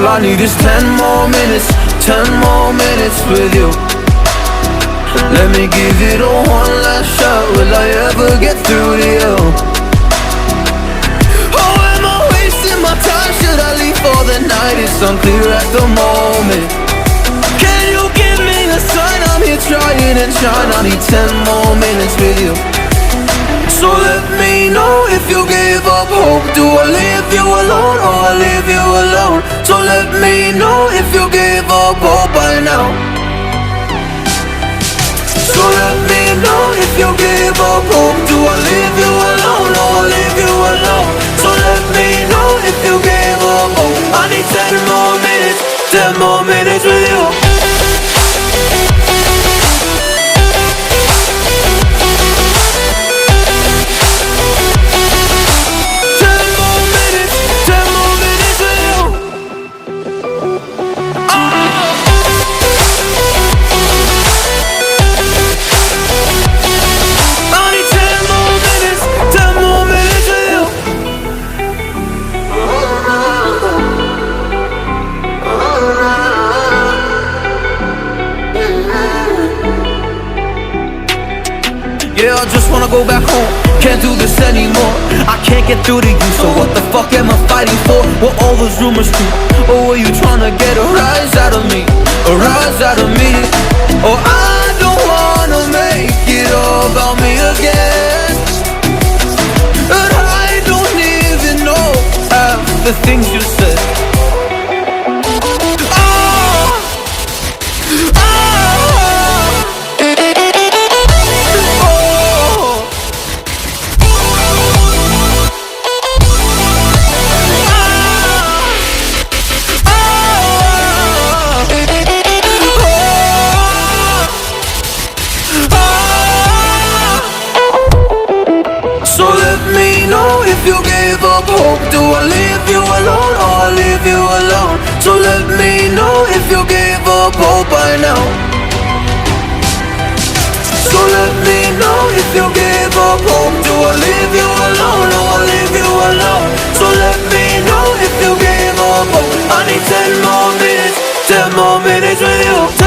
All I need is 10 more minutes, 10 more minutes with you. Let me give it a one last shot. Will I ever get through to you? Oh, am I wasting my time? Should I leave for the night? It's unclear at the moment. Can you give me a sign? I'm here trying and trying. I need 10 more minutes with you. So let me know if you gave up hope. Do I leave you alone or I leave you alone? So let me know if you gave up hope by now. So let me know if you gave up hope. Do I leave you alone or I leave you alone? So let me know if you gave up hope. I need 10 more minutes, 10 more minutes with you. Yeah, I just wanna go back home. Can't do this anymore. I can't get through to you, so what the fuck am I fighting for? What all those rumors do? Or were you trying to get a rise out of me? A rise out of me? Or I don't wanna make it all about me again. And I don't even know half the things you said. So let me know if you gave up hope. Do I leave you alone or I leave you alone? So let me know if you gave up hope by now. So let me know if you gave up hope. Do I leave you alone or I leave you alone? So let me know if you gave up hope. I need 10 more minutes, 10 more minutes with you.